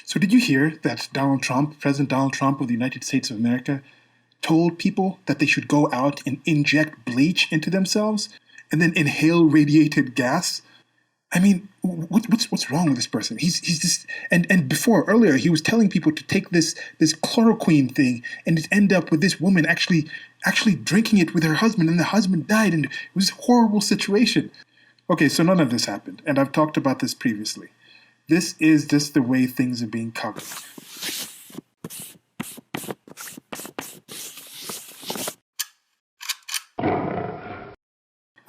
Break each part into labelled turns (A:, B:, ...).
A: So did you hear that Donald Trump, President Donald Trump of the United States of America, told people that they should go out and inject bleach into themselves and then inhale radiated gas? I mean, what's wrong with this person? He's just and before earlier he was telling people to take this chloroquine thing and it end up with this woman actually drinking it with her husband, and the husband died, and it was a horrible situation. Okay, so none of this happened, and I've talked about this previously. This is just the way things are being covered.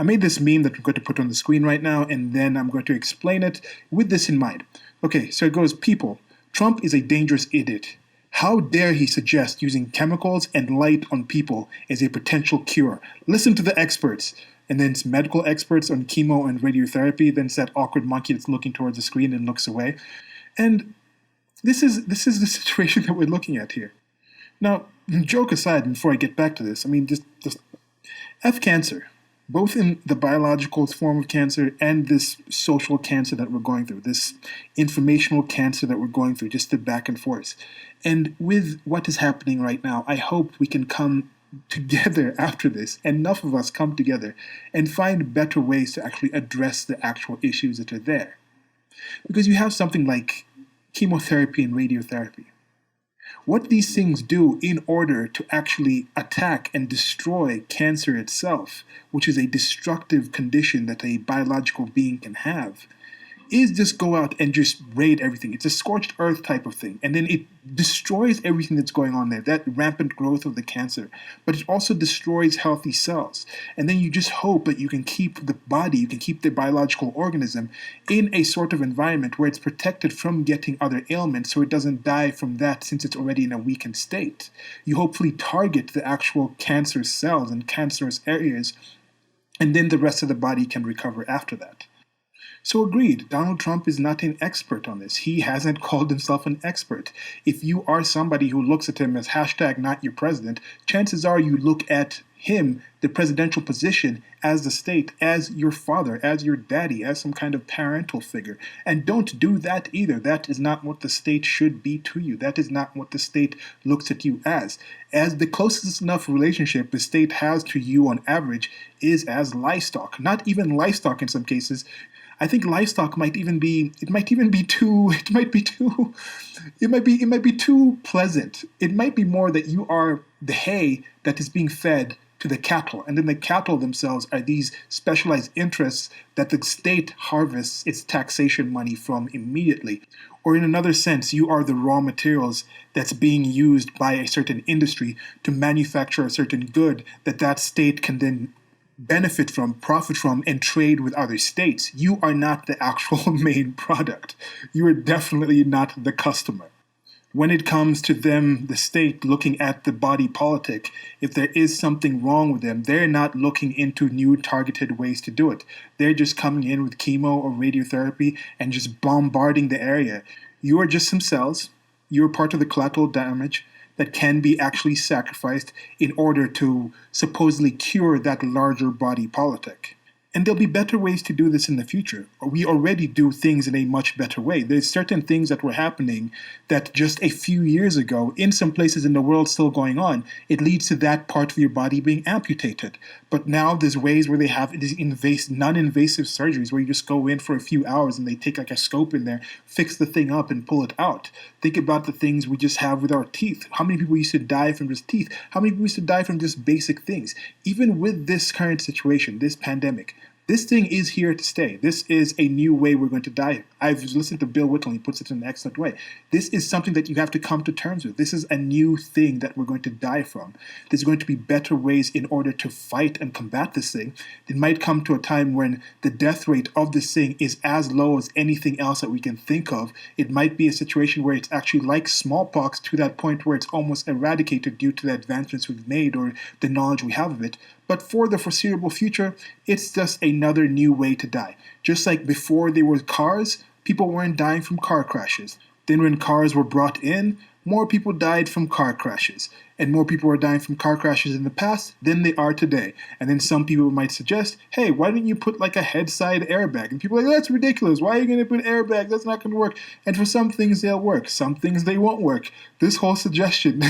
A: I made this meme that I'm going to put on the screen right now, and then I'm going to explain it with this in mind. Okay, so it goes, people, Trump is a dangerous idiot. How dare he suggest using chemicals and light on people as a potential cure? Listen to the experts. And then it's medical experts on chemo and radiotherapy. Then it's that awkward monkey that's looking towards the screen and looks away. And this is the situation that we're looking at here. Now, joke aside, before I get back to this, I mean, just F cancer, both in the biological form of cancer and this social cancer that we're going through, this informational cancer that we're going through, just the back and forth. And with what is happening right now, I hope we can come together after this, enough of us come together and find better ways to actually address the actual issues that are there. Because you have something like chemotherapy and radiotherapy. What these things do in order to actually attack and destroy cancer itself, which is a destructive condition that a biological being can have, is just go out and just raid everything. It's a scorched earth type of thing. And then it destroys everything that's going on there, that rampant growth of the cancer. But it also destroys healthy cells. And then you just hope that you can keep the body, you can keep the biological organism in a sort of environment where it's protected from getting other ailments so it doesn't die from that since it's already in a weakened state. You hopefully target the actual cancer cells and cancerous areas, and then the rest of the body can recover after that. So agreed, Donald Trump is not an expert on this. He hasn't called himself an expert. If you are somebody who looks at him as hashtag not your president, chances are you look at him, the presidential position, as the state, as your father, as your daddy, as some kind of parental figure. And don't do that either. That is not what the state should be to you. That is not what the state looks at you as. As the closest enough relationship the state has to you on average is as livestock. Not even livestock in some cases. I think livestock might be too pleasant. It might be more that you are the hay that is being fed to the cattle, and then the cattle themselves are these specialized interests that the state harvests its taxation money from immediately. Or in another sense, you are the raw materials that's being used by a certain industry to manufacture a certain good that state can then benefit from, profit from, and trade with other states. You are not the actual main product. You are definitely not the customer. When it comes to them, the state, looking at the body politic, if there is something wrong with them, they're not looking into new targeted ways to do it. They're just coming in with chemo or radiotherapy and just bombarding the area. You are just some cells. You're part of the collateral damage that can be actually sacrificed in order to supposedly cure that larger body politic. And there'll be better ways to do this in the future. We already do things in a much better way. There's certain things that were happening that just a few years ago, in some places in the world still going on, it leads to that part of your body being amputated. But now there's ways where they have these non-invasive surgeries where you just go in for a few hours and they take like a scope in there, fix the thing up and pull it out. Think about the things we just have with our teeth. How many people used to die from just teeth? How many people used to die from just basic things? Even with this current situation, this pandemic, this thing is here to stay. This is a new way we're going to die. I've listened to Bill Whittle, he puts it in an excellent way. This is something that you have to come to terms with. This is a new thing that we're going to die from. There's going to be better ways in order to fight and combat this thing. It might come to a time when the death rate of this thing is as low as anything else that we can think of. It might be a situation where it's actually like smallpox to that point where it's almost eradicated due to the advancements we've made or the knowledge we have of it. But for the foreseeable future, it's just another new way to die. Just like before there were cars, people weren't dying from car crashes. Then when cars were brought in, more people died from car crashes. And more people are dying from car crashes in the past than they are today. And then some people might suggest, hey, why don't you put like a head side airbag? And people are like, that's ridiculous. Why are you going to put airbag? That's not going to work. And for some things they'll work. Some things they won't work. This whole suggestion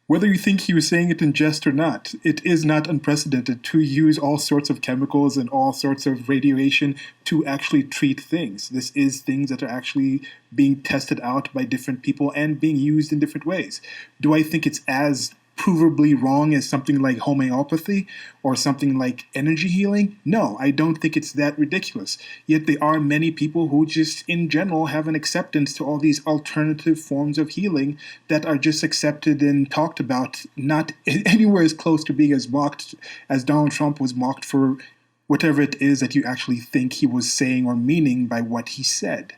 A: whether you think he was saying it in jest or not, it is not unprecedented to use all sorts of chemicals and all sorts of radiation to actually treat things. This is things that are actually being tested out by different people and being used in different ways. Do I think it's as provably wrong as something like homeopathy or something like energy healing? No, I don't think it's that ridiculous. Yet there are many people who just in general have an acceptance to all these alternative forms of healing that are just accepted and talked about, not anywhere as close to being as mocked as Donald Trump was mocked for whatever it is that you actually think he was saying or meaning by what he said.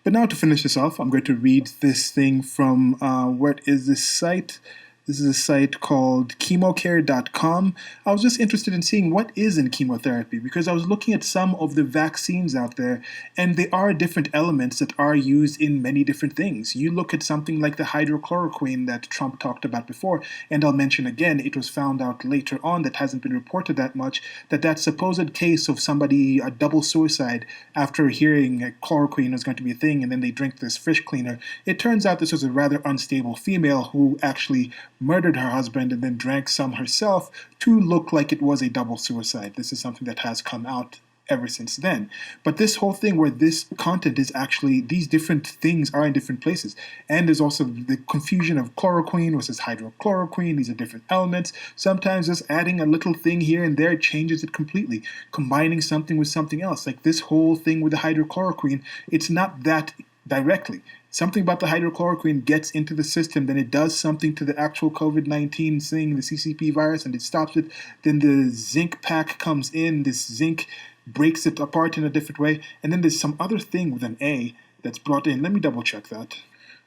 A: But now to finish this off, I'm going to read this thing from, what is this site? This is a site called chemocare.com. I was just interested in seeing what is in chemotherapy because I was looking at some of the vaccines out there and there are different elements that are used in many different things. You look at something like the hydrochloroquine that Trump talked about before, and I'll mention again, it was found out later on that hasn't been reported that much, that supposed case of somebody, a double suicide after hearing chloroquine was going to be a thing and then they drink this fish cleaner. It turns out this was a rather unstable female who actually murdered her husband and then drank some herself to look like it was a double suicide. This is something that has come out ever since then. But this whole thing where this content is actually, these different things are in different places. And there's also the confusion of chloroquine versus hydrochloroquine. These are different elements. Sometimes just adding a little thing here and there changes it completely. Combining something with something else. Like this whole thing with the hydrochloroquine, it's not that directly. Something about the hydrochloroquine gets into the system, then it does something to the actual COVID-19 thing, the CCP virus, and it stops it. Then the zinc pack comes in, this zinc breaks it apart in a different way, and then there's some other thing with an A that's brought in. Let me double check that.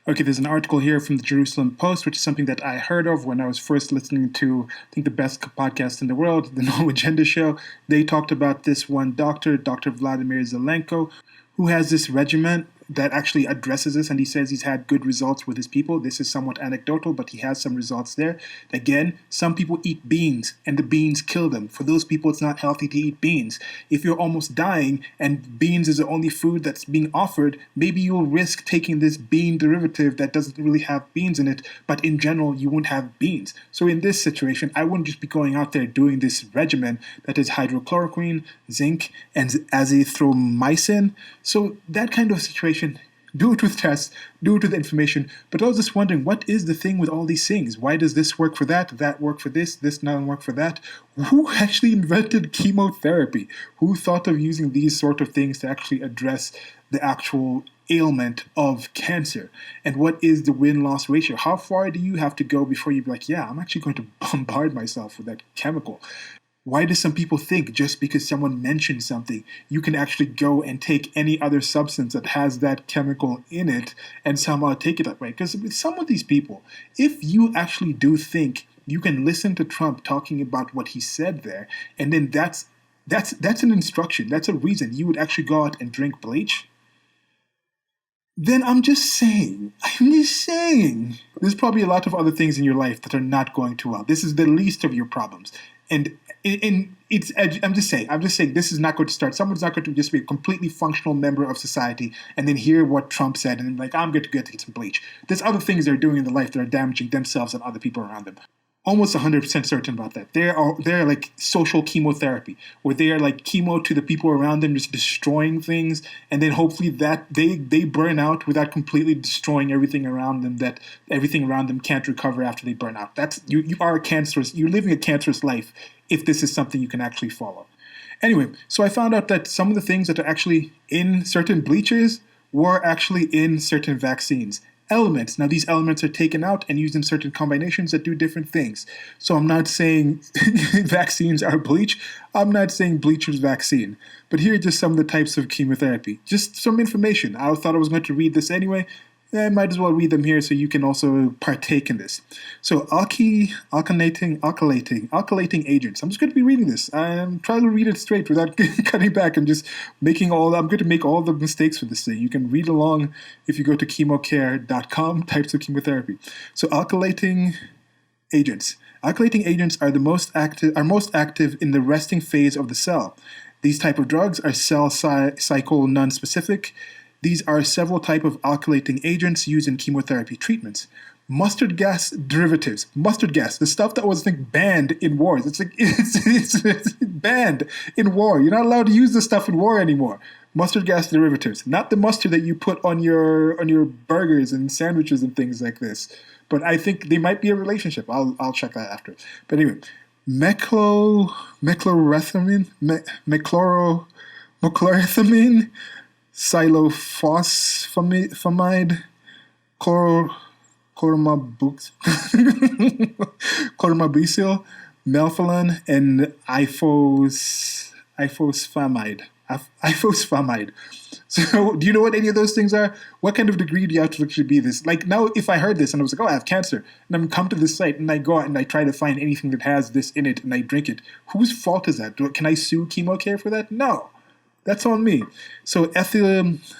A: Okay, there's an article here from the Jerusalem Post, which is something that I heard of when I was first listening to, I think, the best podcast in the world, the No Agenda Show. They talked about this one doctor, Dr. Vladimir Zelenko, who has this regimen that actually addresses this, and he says he's had good results with his people. This is somewhat anecdotal, but he has some results there. Again, some people eat beans, and the beans kill them. For those people, it's not healthy to eat beans. If you're almost dying, and beans is the only food that's being offered, maybe you'll risk taking this bean derivative that doesn't really have beans in it, but in general, you won't have beans. So in this situation, I wouldn't just be going out there doing this regimen that is hydrochloroquine, zinc, and azithromycin. So that kind of situation, do it with tests, do it with information. But I was just wondering, what is the thing with all these things? Why does this work for that work for this doesn't work for that? Who actually invented chemotherapy? Who thought of using these sort of things to actually address the actual ailment of cancer? And what is the win-loss ratio? How far do you have to go before you be like, yeah, I'm actually going to bombard myself with that chemical? Why do some people think just because someone mentioned something, you can actually go and take any other substance that has that chemical in it and somehow take it that way? Because with some of these people, if you actually do think you can listen to Trump talking about what he said there, and then that's an instruction, that's a reason you would actually go out and drink bleach, then I'm just saying, there's probably a lot of other things in your life that are not going too well. This is the least of your problems. And I'm just saying, this is not going to start. Someone's not going to just be a completely functional member of society and then hear what Trump said and then like, I'm going to get some bleach. There's other things they're doing in their life that are damaging themselves and other people around them. Almost 100% certain about that. They're like social chemotherapy, where they are like chemo to the people around them, just destroying things, and then hopefully that they burn out without completely destroying everything around them. That everything around them can't recover after they burn out. That's you are cancerous. You're living a cancerous life if this is something you can actually follow. Anyway, so I found out that some of the things that are actually in certain bleachers were actually in certain vaccines. Elements. Now, these elements are taken out and used in certain combinations that do different things. So I'm not saying vaccines are bleach. I'm not saying bleach is vaccine. But here are just some of the types of chemotherapy. Just some information. I thought I was going to read this anyway. I might as well read them here so you can also partake in this. So, alkylating agents. I'm just going to be reading this. I'm trying to read it straight without cutting back. I'm going to make all the mistakes for this thing. You can read along if you go to chemocare.com, types of chemotherapy. So, alkylating agents. Alkylating agents are most active in the resting phase of the cell. These type of drugs are cell cycle non-specific. These are several type of alkylating agents used in chemotherapy treatments. Mustard gas derivatives. Mustard gas, the stuff that was banned in wars. It's banned in war. You're not allowed to use this stuff in war anymore. Mustard gas derivatives, not the mustard that you put on your burgers and sandwiches and things like this. But I think they might be a relationship. I'll check that after. But anyway, mechlorethamine, cyclophosphamide, chloromabicil, melphalan, and ifosfamide. So, do you know what any of those things are? What kind of degree do you have to actually be this? Like now, if I heard this and I was like, "Oh, I have cancer," and I'm come to this site and I go out and I try to find anything that has this in it and I drink it, whose fault is that? Can I sue ChemoCare for that? No, that's on me. So, ethylenamines,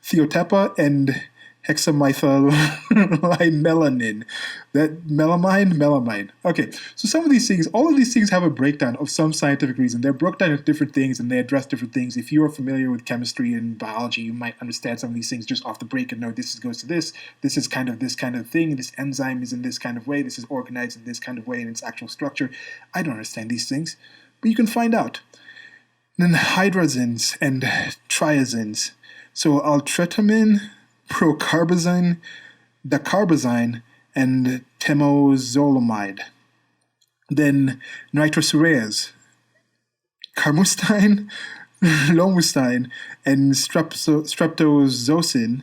A: Theotepa, and hexamethylmelanin. Melamine. Okay, so some of these things, all of these things have a breakdown of some scientific reason. They're broken down into different things and they address different things. If you are familiar with chemistry and biology, you might understand some of these things just off the break and know this goes to this. This is kind of this kind of thing. This enzyme is in this kind of way. This is organized in this kind of way in its actual structure. I don't understand these things, but you can find out. Then hydrazines and triazines. So altretamin, procarbazine, dacarbazine, and temozolomide. Then nitrosoureas, carmustine, lomustine, and streptozocin.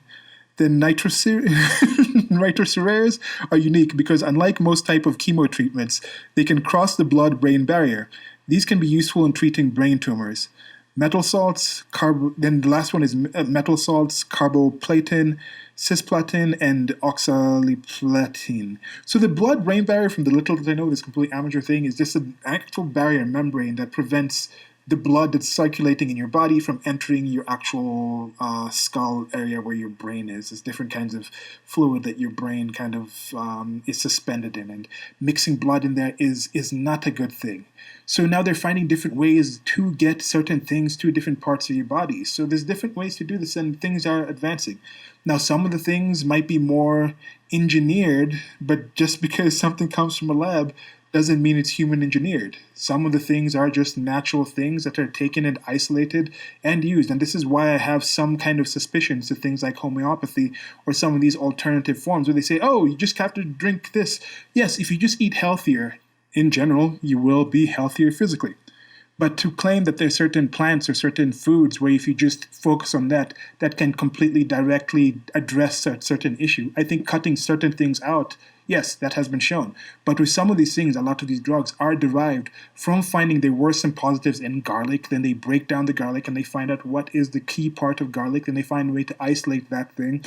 A: Then nitrosoureas are unique because unlike most type of chemo treatments, they can cross the blood-brain barrier. These can be useful in treating brain tumors. Metal salts, then the last one is metal salts, carboplatin, cisplatin, and oxaliplatin. So the blood-brain barrier, from the little that I know, this complete amateur thing, is just an actual barrier membrane that prevents the blood that's circulating in your body from entering your actual skull area where your brain is. There's different kinds of fluid that your brain kind of is suspended in, and mixing blood in there is not a good thing. So now they're finding different ways to get certain things to different parts of your body. So there's different ways to do this, and things are advancing. Now, some of the things might be more engineered, but just because something comes from a lab doesn't mean it's human engineered. Some of the things are just natural things that are taken and isolated and used. And this is why I have some kind of suspicions to things like homeopathy or some of these alternative forms where they say, oh, you just have to drink this. Yes, if you just eat healthier, in general, you will be healthier physically. But to claim that there's certain plants or certain foods where if you just focus on that, that can completely directly address a certain issue, I think cutting certain things out, yes, that has been shown. But with some of these things, a lot of these drugs are derived from finding there were some positives in garlic. Then they break down the garlic and they find out what is the key part of garlic. Then they find a way to isolate that thing.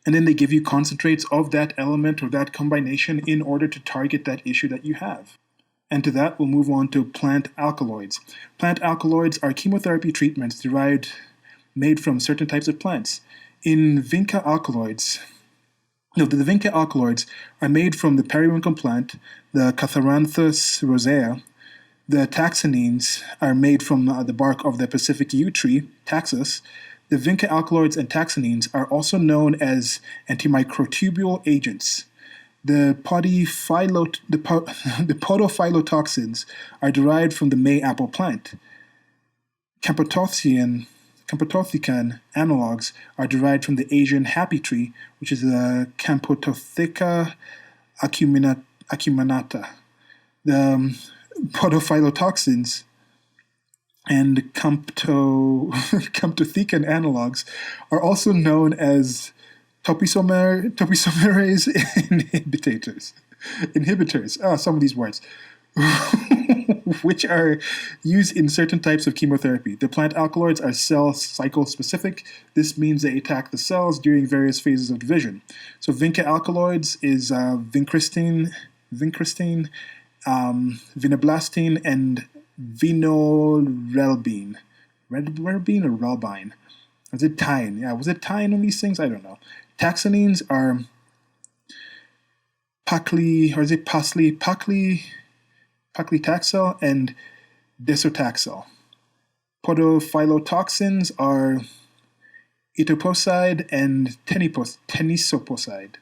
A: And then they give you concentrates of that element or that combination in order to target that issue that you have. And to that, we'll move on to plant alkaloids. Plant alkaloids are chemotherapy treatments made from certain types of plants. The vinca alkaloids are made from the periwinkle plant, the Catharanthus rosea. The taxanines are made from the bark of the Pacific yew tree, Taxus. The vinca alkaloids and taxanines are also known as antimicrotubule agents. The podophytotoxins are derived from the May apple plant. Campotothecan analogs are derived from the Asian happy tree, which is the Campototheca acuminata. The podophytotoxins and camptothecan analogs are also known as topoisomerase inhibitors. Some of these words. which are used in certain types of chemotherapy. The plant alkaloids are cell cycle specific. This means they attack the cells during various phases of division. So vinca alkaloids is vincristine, vinoblastine, and vinorelbine. Relbine or relbine? Was it tine? Yeah, was it tine on these things? I don't know. Taxanines are paclitaxel and desotaxel. Podophylotoxins are etoposide and tenisopide.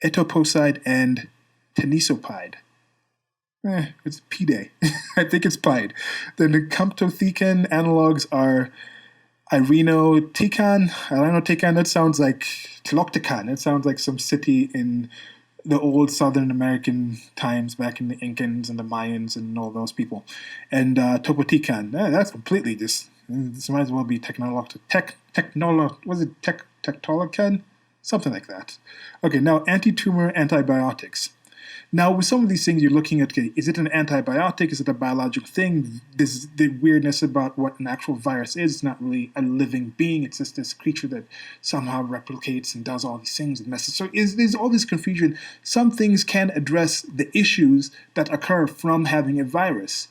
A: Etoposide and tenisopide. It's P-Day. I think it's Pide. Then the camptothecin analogs are irinotecan, that sounds like Tlochtecan. It sounds like some city in the old Southern American times back in the Incans and the Mayans and all those people. And topotecan, that's completely just, this might as well be tectolocan? Something like that. Okay, now anti-tumor antibiotics. Now, with some of these things, you're looking at, okay, is it an antibiotic? Is it a biological thing? This the weirdness about what an actual virus is. It's not really a living being. It's just this creature that somehow replicates and does all these things and messes. So there's all this confusion. Some things can address the issues that occur from having a virus.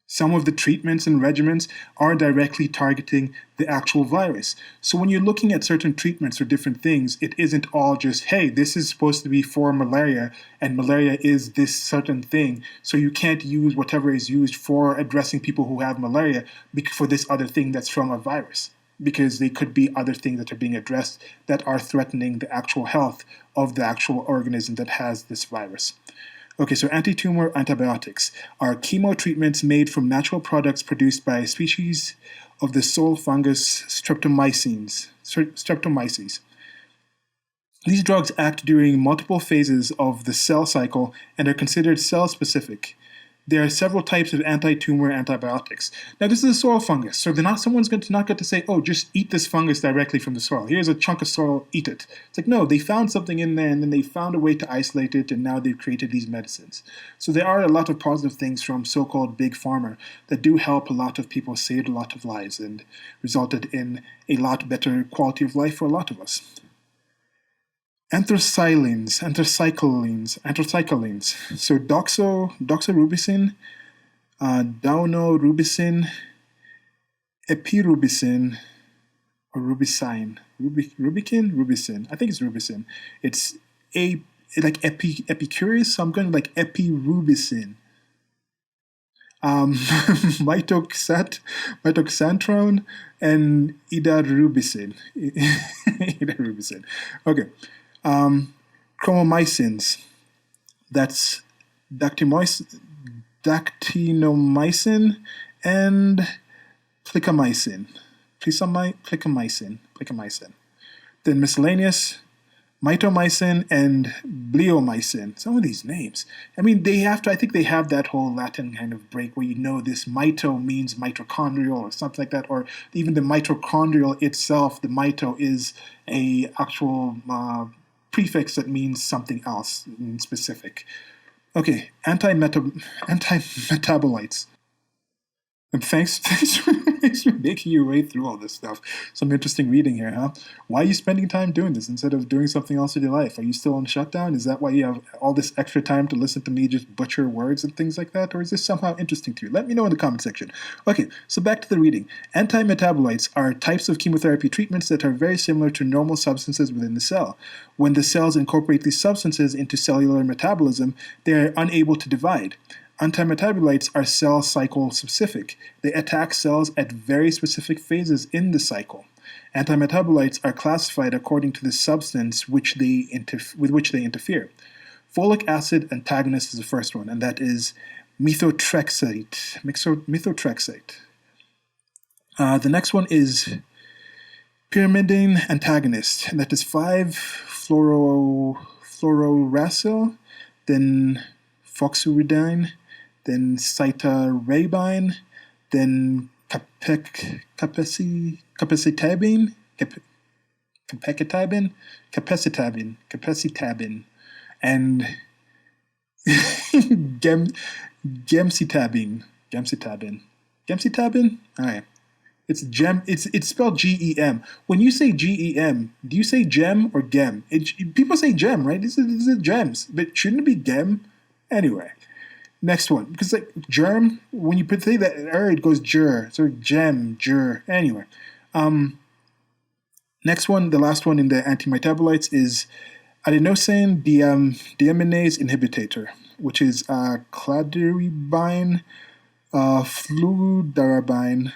A: Some of the treatments and regimens are directly targeting the actual virus. So when you're looking at certain treatments or different things, it isn't all just, hey, this is supposed to be for malaria, and malaria is this certain thing. So you can't use whatever is used for addressing people who have malaria for this other thing that's from a virus. Because they could be other things that are being addressed that are threatening the actual health of the actual organism that has this virus. Okay, so anti-tumor antibiotics are chemo treatments made from natural products produced by a species of the soil fungus Streptomyces. These drugs act during multiple phases of the cell cycle and are considered cell-specific. There are several types of anti-tumor antibiotics. Now, this is a soil fungus, so someone's going to not get to say, oh, just eat this fungus directly from the soil. Here's a chunk of soil, eat it. It's like, no, they found something in there, and then they found a way to isolate it, and now they've created these medicines. So there are a lot of positive things from so-called big pharma that do help a lot of people, saved a lot of lives, and resulted in a lot better quality of life for a lot of us. Anthracyclines. So doxorubicin, daunorubicin, epirubicin, or rubicin. Rubicin. I think it's rubicin. It's Epicurus, so I'm going like epirubicin. Mitoxantrone, and idarubicin. Okay. Chromomycins. That's dactinomycin and plicamycin. Then miscellaneous, mitomycin and bleomycin. Some of these names. I mean, I think they have that whole Latin kind of break where this mito means mitochondrial or something like that, or even the mitochondrial itself, the mito is a actual prefix that means something else in specific. Okay, anti-metabolites. And thanks for making your way through all this stuff. Some interesting reading here, huh? Why are you spending time doing this instead of doing something else with your life? Are you still on shutdown? Is that why you have all this extra time to listen to me just butcher words and things like that? Or is this somehow interesting to you? Let me know in the comment section. Okay, so back to the reading. Anti-metabolites are types of chemotherapy treatments that are very similar to normal substances within the cell. When the cells incorporate these substances into cellular metabolism, they are unable to divide. Antimetabolites are cell cycle specific. They attack cells at very specific phases in the cycle. Antimetabolites are classified according to the substance with which they interfere. Folic acid antagonist is the first one, and that is methotrexate. The next one is pyrimidine antagonist, and that is 5-fluorouracil, then foxuridine, then cytarabine, then capecitabine, and Gem, gemcitabine. Gemcitabine. Gemcitabine? All right. It's spelled GEM. When you say GEM, do you say gem or gem? People say gem, right? This is gems, but shouldn't it be gem? Anyway, next one, because like germ, when you say that it goes jur, so gem, jur. Anyway, next one, the last one in the antimetabolites is adenosine deaminase inhibitor, which is cladribine, fludarabine,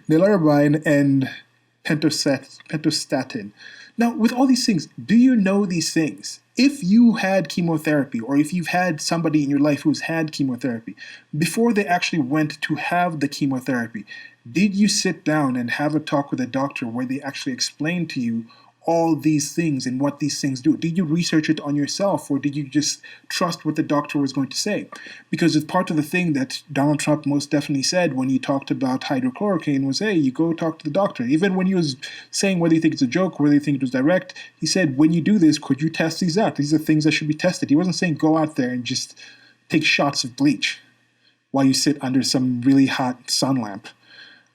A: nilarabine, and pentostatin. Now, with all these things, do you know these things? If you had chemotherapy, or if you've had somebody in your life who's had chemotherapy, before they actually went to have the chemotherapy, did you sit down and have a talk with a doctor where they actually explained to you all these things and what these things do? Did you research it on yourself, or did you just trust what the doctor was going to say? Because it's part of the thing that Donald Trump most definitely said when he talked about hydrochloroquine was, hey, you go talk to the doctor. Even when he was saying whether you think it's a joke, whether you think it was direct, he said, when you do this, could you test these out? These are things that should be tested. He wasn't saying go out there and just take shots of bleach while you sit under some really hot sun lamp.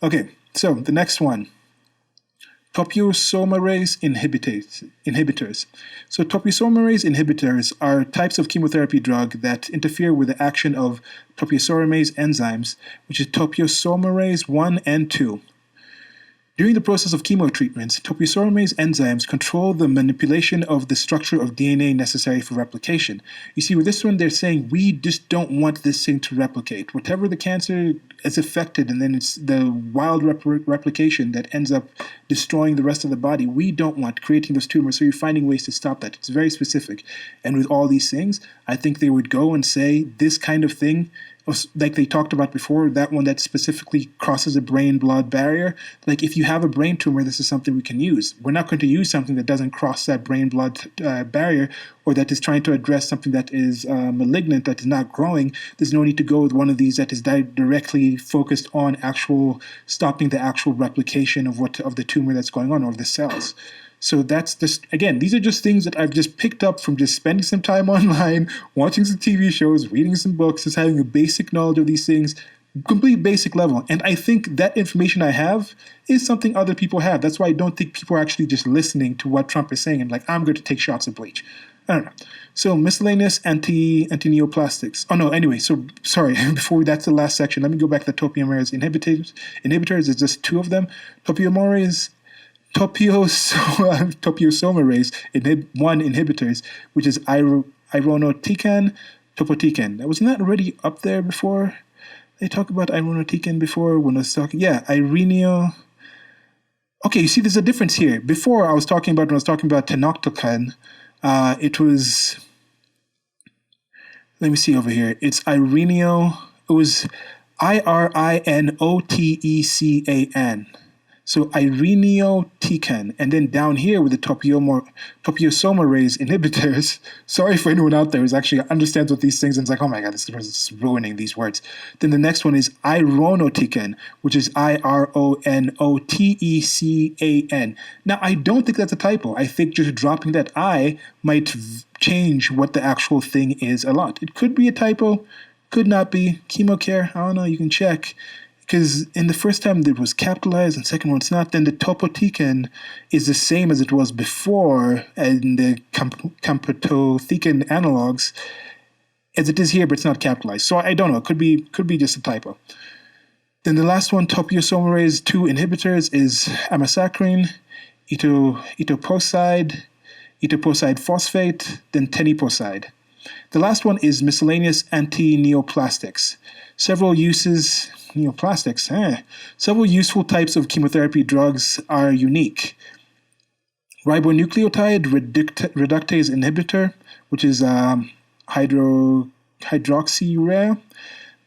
A: Okay, so the next one. Topoisomerase inhibitors. So topoisomerase inhibitors are types of chemotherapy drug that interfere with the action of topoisomerase enzymes, which is topoisomerase 1 and 2. During the process of chemo treatments, topoisomerase enzymes control the manipulation of the structure of DNA necessary for replication. You see, with this one, they're saying we just don't want this thing to replicate. Whatever the cancer is affected, and then it's the wild replication that ends up destroying the rest of the body. We don't want creating those tumors, so you're finding ways to stop that. It's very specific. And with all these things, I think they would go and say this kind of thing, like they talked about before, that one that specifically crosses a brain-blood barrier. Like if you have a brain tumor, this is something we can use. We're not going to use something that doesn't cross that brain-blood barrier, or that is trying to address something that is malignant, that is not growing. There's no need to go with one of these that is directly focused on actual stopping the actual replication of the tumor that's going on, or of the cells. So that's just, again, these are just things that I've just picked up from just spending some time online, watching some TV shows, reading some books, just having a basic knowledge of these things, complete basic level. And I think that information I have is something other people have. That's why I don't think people are actually just listening to what Trump is saying and like, I'm going to take shots of bleach. I don't know. So miscellaneous anti-neoplastics. Oh no, anyway, so sorry, before that's the last section, let me go back to the topoisomerase inhibitors. Inhibitors is just two of them. Topoisomerase 1 inhibitors, which is irinotecan, topotecan. Wasn't that already up there before? They talked about irinotecan before when I was talking. Yeah, irineo. Okay, you see, there's a difference here. Before when I was talking about tenoctocan, it was. Let me see over here. It's irineo. It was irinotecan. So irinotecan, and then down here with the topoisomerase inhibitors. Sorry for anyone out there who actually understands what these things and is like, oh my god, this is ruining these words. Then the next one is irinotecan, which is ironotecan. Now I don't think that's a typo. I think just dropping that I might change what the actual thing is a lot. It could be a typo, could not be. Chemocare, I don't know. You can check. Because in the first time it was capitalized, and second one it's not, then the topotecan is the same as it was before in the camptothecin analogs as it is here, but it's not capitalized. So I don't know. It could be just a typo. Then the last one, topoisomerase 2 inhibitors, is amasacrine, etoposide phosphate, then teniposide. The last one is miscellaneous anti-neoplastics. Several useful types of chemotherapy drugs are unique. Ribonucleotide reductase inhibitor, which is hydroxyurea.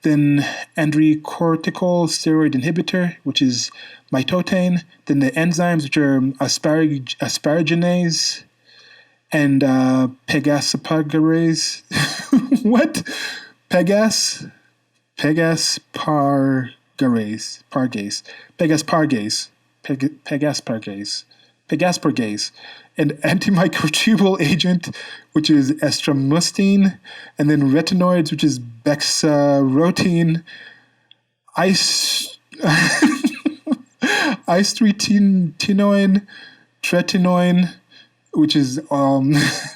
A: Then androcortical steroid inhibitor, which is mitotane. Then the enzymes, which are asparaginase and pegaspargase. What? Pegaspargase. pegaspargase, an antimicrobial agent, which is estramustine, and then retinoids, which is bexarotene, istretinoin, tretinoin, which is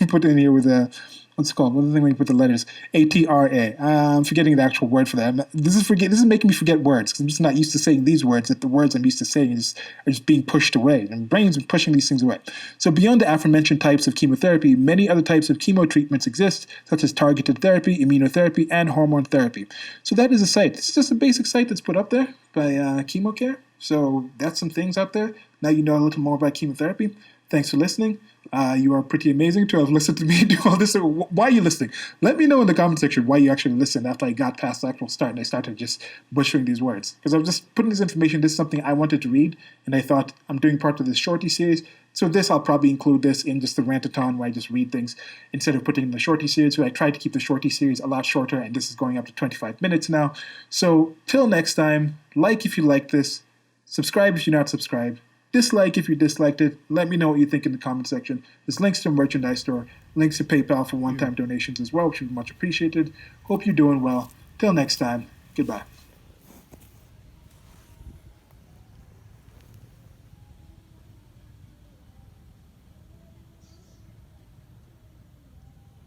A: put in here with a, what's it called? What's the thing when you put the letters? ATRA. I'm forgetting the actual word for that. This is making me forget words because I'm just not used to saying these words. That the words I'm used to saying are just being pushed away. And my brain's pushing these things away. So beyond the aforementioned types of chemotherapy, many other types of chemo treatments exist, such as targeted therapy, immunotherapy, and hormone therapy. So that is a site. This is just a basic site that's put up there by ChemoCare. So that's some things out there. Now you know a little more about chemotherapy. Thanks for listening. You are pretty amazing to have listened to me do all this. Why are you listening? Let me know in the comment section why you actually listened after I got past the actual start and I started just butchering these words. Because I was just putting this information. This is something I wanted to read, and I thought I'm doing part of this shorty series. So I'll probably include this in just the rant-a-thon where I just read things instead of putting in the shorty series. So I tried to keep the shorty series a lot shorter, and this is going up to 25 minutes now. So till next time, like if you like this, subscribe if you're not subscribed. Dislike if you disliked it. Let me know what you think in the comment section. There's links to a merchandise store, links to PayPal for one-time donations as well, which would be much appreciated. Hope you're doing well. Till next time, goodbye.